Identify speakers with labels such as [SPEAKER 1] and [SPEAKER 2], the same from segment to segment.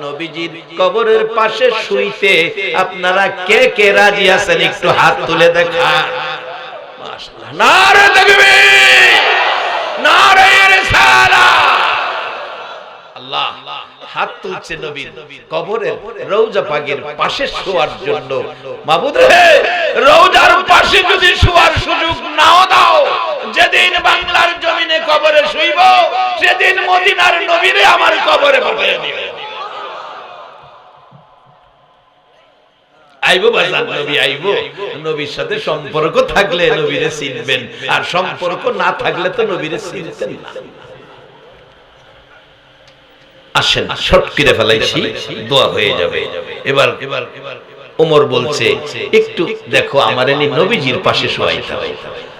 [SPEAKER 1] নবীজির কবরের পাশে শুইতে আপনারা কে কে রাজি আছেন একটু হাত তুলে দেখান। মাশাআল্লাহ, নারে তাকবীর, নারে রিসালাত। আল্লাহ হাত তুলছে নবীর কবরের রওজা পাকের পাশে শোয়ার জন্য। মাবুদ রে, রওজার পাশে যদি শোয়ার সুযোগ নাও দাও, যেদিন বাংলার জমিনে কবরে শুইব, সেদিন মদিনার নবীরে আমার কবরে পাঠিয়ে দিবে। আইবো বাজার নবী আইবো। নবীর সাথে সম্পর্ক থাকলে নবীরে চিনবেন, আর সম্পর্ক না থাকলে তো নবীরে চিনতেন না। আসেন, শর্ট করে ফেলাইছি, দোয়া হয়ে যাবে। এবার ওমর বলছে, একটু দেখো আমার এনে নবীজির পাশে শোয়াইতে হবে।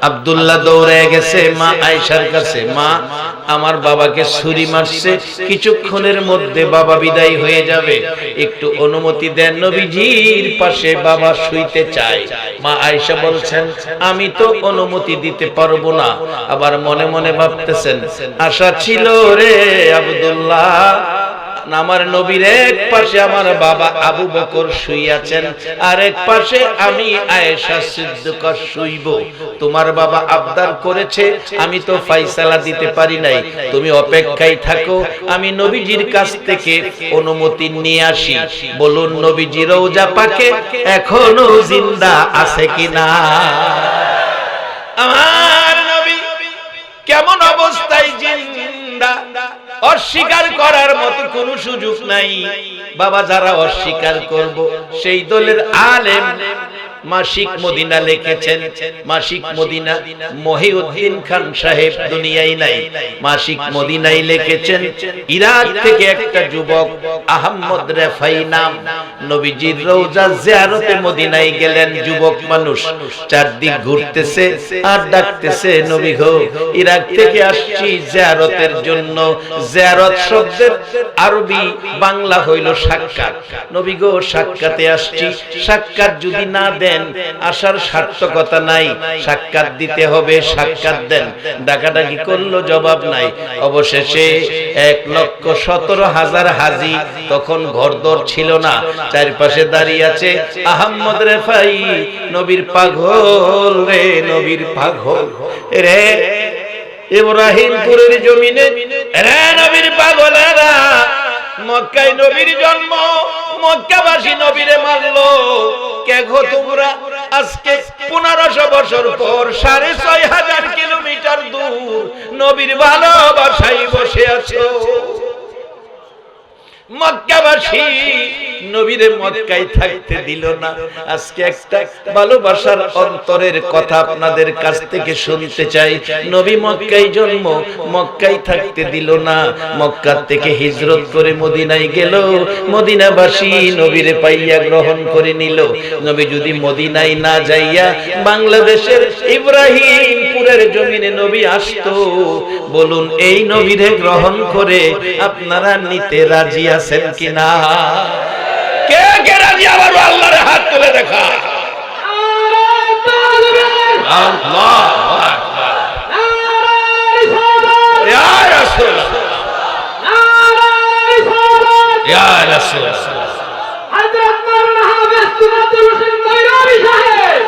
[SPEAKER 1] আব্দুল্লাহ দৌড়ে গেছে মা আয়েশার কাছে, মা আমার বাবাকে ছুরি মারছে, কিছুক্ষণের মধ্যে বাবা বিদায় হয়ে যাবে, একটু অনুমতি দেন, নবীজির পাশে বাবা শুইতে চায়। মা আয়েশা বলছেন, আমি তো অনুমতি দিতে পারবো না। আবার মনে মনে ভাবতেছেন, আশা ছিল রে আব্দুল্লাহ, আমার নবীর এক পাশে আমার বাবা আবু বকর শুইয়াছেন, আর এক পাশে আমি আয়েশা সিদ্দিকা শুইব। তোমার বাবা আবদার করেছে, আমি তো ফয়সালা দিতে পারি নাই, তুমি অপেক্ষায় থাকো, আমি নবীজির কাছ থেকে অনুমতি নিয়ে আসি। বলুন নবীজি রওজা পাকে এখনো জিন্দা আছে কিনা? আমার নবী কেমন অবস্থায় জিন্দা, অস্বীকার করার মতো কোনো সুযোগ নাই। বাবা যারা অস্বীকার করব, সেই দলের আলেম মাসিক মদিনা লিখেছেন, মাসিক মদিনা মহিউদ্দিন খান সাহেব দুনিয়ায় নাই, মাসিক মদিনায় লিখেছেন। ইরাক থেকে একটা যুবক আহমদ রেফাই নাম, নবীজির রওজা জিয়ারতে মদিনায় গেলেন। যুবক মানুষ চারদিক ঘুরতেছে আর ডাকতেছে, নবী গো, ইরাক থেকে আসছি জিয়ারতের জন্য। জিয়ারত শব্দের আরবি বাংলা হইল সাক্ষাৎ। নবী গো, সাক্ষাতে আসছি, সাক্ষাৎ যদি না দেন আসার সার্থকতা নাই, সাক্ষাৎ দিতে হবে, সাক্ষাৎ দেন। ডাকাডাকি করলো, জবাব নাই। অবশেষে 1,17,000 হাজী, তখন ঘরদর ছিল না, চারপাশে দাঁড়িয়ে আছে। আহমদ রেফাই, নবীর পাগল রে, নবীর পাগল রে, ইব্রাহিমপুরের জমিনে রে নবীর পাগলেরা, মক্কায় নবীর জন্ম, মক্কাবাসী নবীরে মারলো। কে গো তোমরা? আজকে 1500 বছর পর 6500 কিলোমিটার দূর নবীর ভালোবাসায় বসে আছো। মক্কাবাসী নবীরে মক্কায় থাকতে দিল না। আজকে একটা ভালোবাসার অন্তরের কথা আপনাদের কাছ থেকে শুনতে চাই। নবী মক্কায় জন্ম, মক্কায় থাকতে দিল না, মক্কা থেকে হিজরত করে মদিনায় গেল। মদিনাবাসী নবীরে পাইয়া গ্রহণ করে নিল। নবী যদি মদিনায় না যাইয়া বাংলাদেশের ইব্রাহিমপুরের জমিনে নবী আসতো, বলুন এই নবীরে গ্রহণ করে আপনারা নিতে রাজি আছেন কিনা? কে কে রাজি? আবার আল্লাহর হাত তুলে দেখা। আল্লাহু আকবার, ইয়া রাসূল, ইয়া রাসূল, হযরত মাওলানা হাফেজ তুরাতুল হোসেন গৈরানি সাহেব,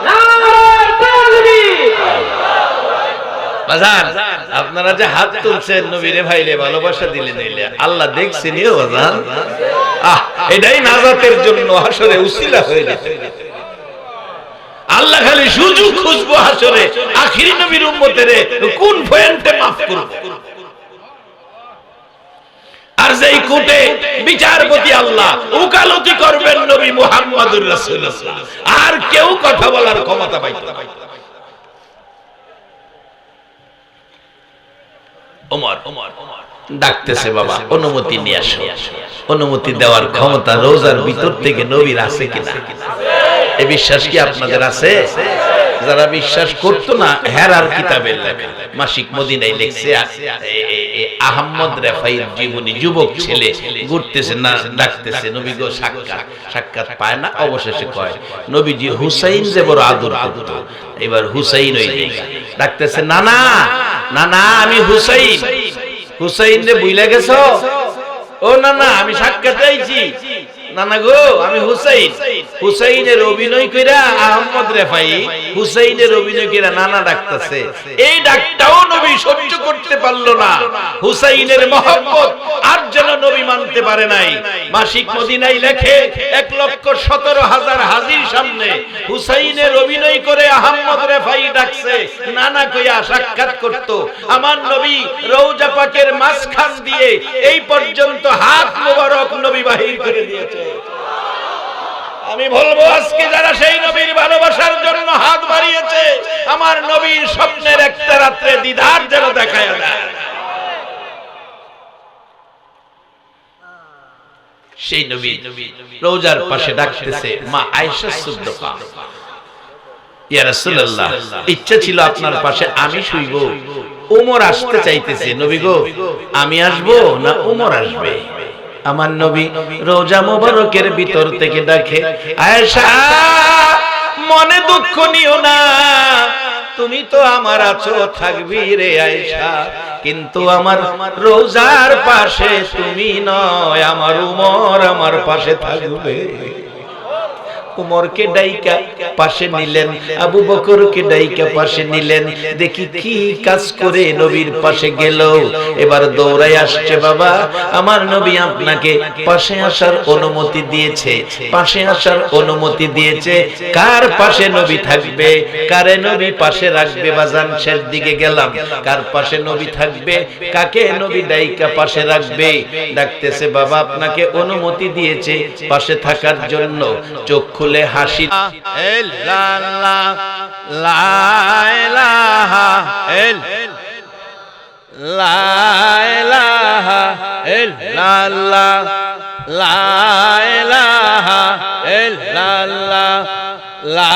[SPEAKER 1] নারে তাকবীর। বাজান, আপনারা যে হাত তুলছেন, নবীরে ভাইলে ভালোবাসা দিলেন, আল্লাহ দেখছেন বাজান। এটাই নাজাতের জন্য হাসরে উসিলা হয়ে যেতে। আল্লাহ খালি সুযোগ খুঁজবো হাসরে, আখিরি নবীর উম্মতের কোন পয়েন্টে মাফ করব। আর যেই কোটে বিচারপতি আল্লাহ ওকালতি করবেন নবী মুহাম্মদুর রাসূলুল্লাহ, আর কেউ কথা বলার ক্ষমতা পাইতো না। ওমর ডাকতেছে, বাবা অনুমতি নিয়ে আসো। অনুমতি দেওয়ার ক্ষমতা রোজার ভিতর থেকে নবীর আছে কিনা? এই বিশ্বাস কি আপনাদের আছে? যারা বিশ্বাস করতো না, হেরার কিতাবের লেখা মাসিক মদিনায় লিখছে, আহমদ রেফাইর জীবনী, যুবক ছেলে ঘুরতেছে না, ডাকতেছে নবী গো সাক্ষাৎ। সাক্ষাৎ পায় না, অবশেষে কয় নবীজি হুসাইন যে বড় আদর করত, এবার হুসাইন ওই ডাকতেছে, না না না না, আমি হুসাইন। হুসাইন রে বুইলা গেছো? ও না না, আমি সাক্ষাৎ চাইছি। নানা গো, আমি হুসাইন। হুসাইনের অভিনয় কইরা আহমদ রেফাই হুসাইনের অভিনয় কইরা নানা ডাকতেছে। এই ডাকটাও নবী সহ্য করতে পারলো না। হুসাইনের মহব্বত আর যেন নবী মানতে পারে নাই। মাসিক মদিনায় লেখে 1,17,000 হাজির সামনে হুসাইনের অভিনয় করে আহমদ রেফাই ডাকছে, নানা কইয়া সাক্ষাৎ করত। আমার নবী রওজা পাকের মাঝখান দিয়ে এই পর্যন্ত হাত মোবারক নবী বাহির করে দিয়েছে। আমি বলবো আজকে যারা সেই নবীর ভালোবাসার জন্য হাত বাড়িয়েছে, আমার নবীর স্বপ্নের একটা রাত্রে দিদার যেন দেখায় দেয়। সেই নবী রওজার পাশে ডাকতেছে মা আয়েশা সিদ্দিকা, ইয়া রাসূলুল্লাহ, ইচ্ছা ছিল আপনার পাশে আমি শুইব। ওমর আসতে চাইতেছে, নবী গো আমি আসবো না ওমর আসবে? আমার নবী রওজা মোবারকের ভিতর থেকে ডাকে, আয়েশা মনে দুঃখ নিও না, তুমি তো আমার আছো, থাকবি রে আয়েশা, কিন্তু আমার রওজার পাশে তুমি নয়, আমার উমর আমার পাশে থাকবে। উমরকে ডাইকা পাশে নিলেন, আবু বকরকে ডাইকা পাশে নিলেন। দেখি কি কাজ করে নবীর পাশে গেল। এবার দৌড়াই আসছে, বাবা আমার নবী আপনাকে পাশে আসার অনুমতি দিয়েছে, পাশে আসার অনুমতি দিয়েছে। কার পাশে নবী থাকবে, কারে নবী পাশে রাখবে? বাজান শেষ দিকে গেলাম, কার পাশে নবী থাকবে, কাকে নবী ডাইকা পাশে রাখবে? ডাকতেছে, বাবা আপনাকে অনুমতি দিয়েছে পাশে থাকার জন্য। চোখ খুলে হাসি,
[SPEAKER 2] লা ইলাহা ইল্লাল্লাহ, লা ইলাহা ইল্লাল্লাহ, লা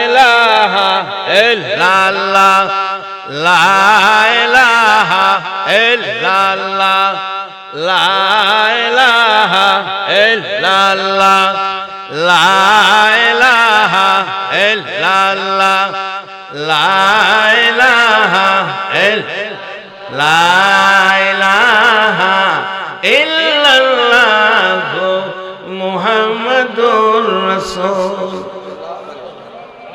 [SPEAKER 2] ইলাহা ইল্লাল্লাহ, লা ইলাহা ইল্লাল্লাহ, লা ইলাহা ইল্লাল্লাহ, লা ইলাহা ইল্লাল্লাহ, লা ইলাহা ইল্লাল্লাহ, মুহাম্মাদুর রাসূল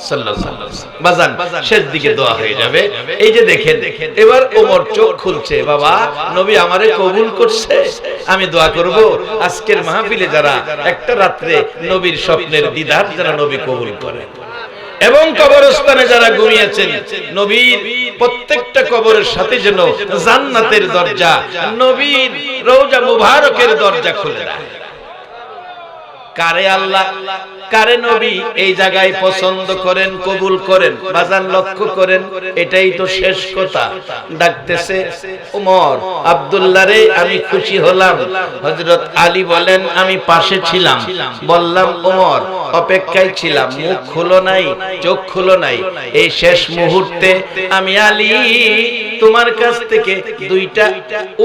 [SPEAKER 2] সাল্লাল্লাহু আলাইহি ওয়াসাল্লাম। বাজান শেষ দিকে দোয়া হয়ে যাবে। এই যে দেখেন, এবার ওমর চোখ খুলছে, বাবা নবী আমারে কবুল করছে, আমি দোয়া করব আজকের মাহফিলে যারা একটা রাত্রে নবীর স্বপ্নের দিদার যারা নবী কবুল করে, এবং কবরস্থানে যারা ঘুমিয়েছেন, নবীর প্রত্যেকটা কবরের সাথে যেন জান্নাতের দরজা, নবীর রওজা মুবারকের দরজা খুলে দেয়। কারে আল্লাহ কারে নবী এই জায়গায় পছন্দ করেন, কবুল করেন, বাজান লক্ষ্য করেন, এটাই তো শেষ কথা। ডাকতেছে, ওমর আব্দুল্লাহ রে আমি খুশি হলাম। হযরত আলী বলেন আমি পাশে ছিলাম, বললাম ওমর অপেক্ষায় ছিলাম, মুখ খুলো নাই, চোখ খুলো নাই। এই শেষ মুহূর্তে আমি আলী তোমার কাছ থেকে দুইটা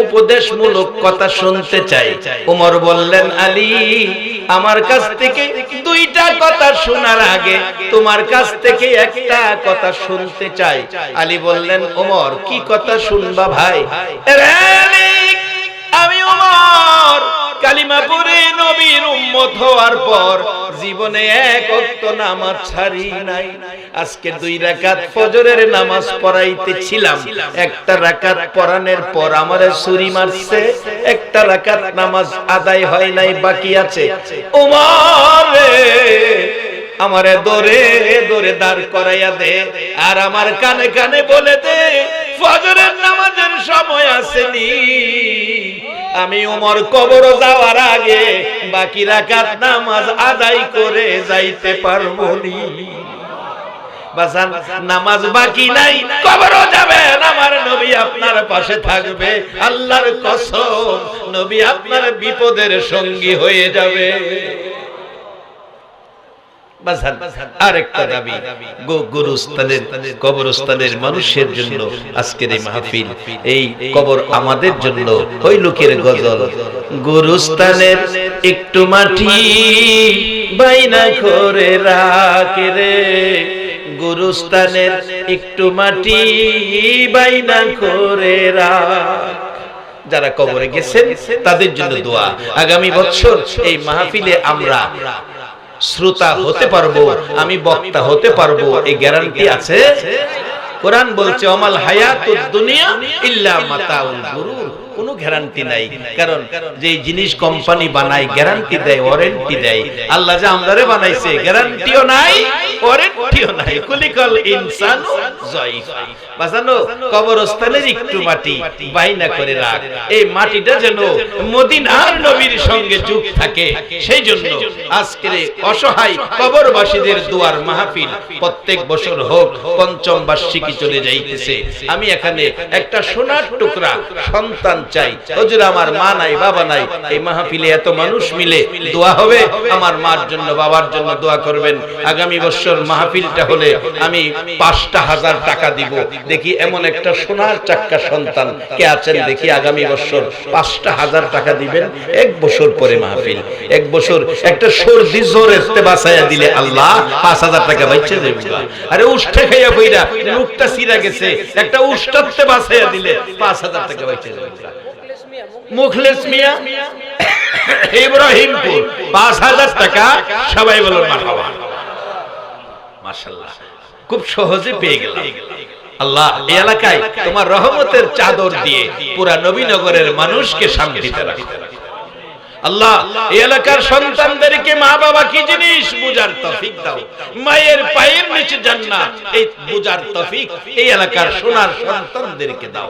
[SPEAKER 2] উপদেশমূলক কথা শুনতে চাই। ওমর বললেন, আলী আমার কাছ থেকে দুইটা কথা শোনার আগে তোমার কাছ থেকে একটা কথা শুনতে চাই। আলী বললেন, ওমর কি কথা শুনবা ভাই? আমি ওমর কালিমা পড়ে নবীর উম্মত হওয়ার পর জীবনে এক ওয়াক্ত নামাজ ছাড়ি নাই। আজকে 2 রাকাত ফজরের নামাজ পড়াইতেছিলাম, একটা রাকাত পড়ানোর পর আমারে ছুরি মারছে, একটা রাকাত নামাজ আদায় হয় নাই, বাকি আছে। ওমর রে আমারে দরে দরে দাঁড় করাইয়া দে, আর আমার কানে কানে বলে দে ফজরের নামাজের সময় আসেনি। আমি ওমর কবর যাওয়ার আগে বাকি রাকাত নামাজ আদায় করে যাইতে পারবো নি। বাজান নামাজ বাকি নাই, কবরও যাবেন, আমার নবী আপনার পাশে থাকবে। আল্লাহর কসম, নবী আপনার বিপদের সঙ্গী হয়ে যাবে। আরেকটা দাবি, গুরুস্থানের কবরস্থানের মানুষের জন্য আজকের এই মাহফিল, এই কবর আমাদের জন্য। ওই লোকের গজল, গুরুস্থানের একটু মাটি বাইনা করে রাখ রে, গুরুস্থানের একটু মাটি বাইনা করে রাখ,
[SPEAKER 1] যারা কবরে গেছেন তাদের জন্য দোয়া। আগামী বছর এই মাহফিলে আমরা শ্রোতা হতে পারবো, আমি বক্তা হতে পারবো, এই গ্যারান্টি আছে? কোরআন বলছে ওমাল হায়াতুদ দুনিয়া ইল্লা মাতাউল গুরুর, কোনো গ্যারান্টি নাই। কারণ যে জিনিস কোম্পানি বানায় গ্যারান্টি দেয়, ওয়ারেন্টি দেয়, আল্লাহ যে আমরারে বানাইছে গ্যারান্টিও নাই ওয়ারেন্টিও নাই। কুলিকাল ইনসানু যায়ফা। বাজানো কবরস্থানের একটু মাটি বাইনা করে রাখ, এই মাটিটা যেন মদিনার নবীর সঙ্গে যোগ থাকে। সেই জন্য আজকের অসহায় কবরবাসীদের দুয়ার মাহফিল প্রত্যেক বছর হোক। পঞ্চম বার্ষিকী চলে যাইতেছে, আমি এখানে একটা সোনার টুকরা সন্তান চাই। হুজুর আমার মা নাই, বাবা নাই, এই মাহফিলে এত মানুষ মিলে দোয়া হবে, আমার মার জন্য বাবার জন্য দোয়া করবেন। আগামী বছর মাহফিলটা হলে আমি ৫,০০০ টাকা দিব। দেখি এমন একটা সোনার চাক্কা সন্তান কে আছেন, দেখি আগামী বছর ৫,০০০ টাকা দিবেন। এক বছর পরে মাহফিল, এক বছর একটা সর্দি জ্বর এসতে বাঁচাইয়া দিলে আল্লাহ ৫,০০০ টাকা বাইচে দেব। আরে উষ্ঠে খাইয়া কইরা মুখটা সিরা গেছে, একটা উষ্টাতে বাঁচাইয়া দিলে ৫,০০০ টাকা বাইচে দেব। মুখলেস মিয়া ইব্রাহিমপুর ৫,০০০ টাকা, সবাই বলো মারহাবা। মাশাআল্লাহ, খুব সহজে পেয়ে গেলাম। আল্লাহ এই এলাকায় তোমার রহমতের চাদর দিয়ে পুরা নবীনগরের মানুষকে শান্তিতে রাখো। আল্লাহ এই এলাকার সন্তানদেরকে মা বাবা কি জিনিস বুঝার তৌফিক দাও। মায়ের পায়ের নিচে জান্নাত, এই বুঝার তৌফিক এই এলাকার সোনার সন্তানদেরকে দাও।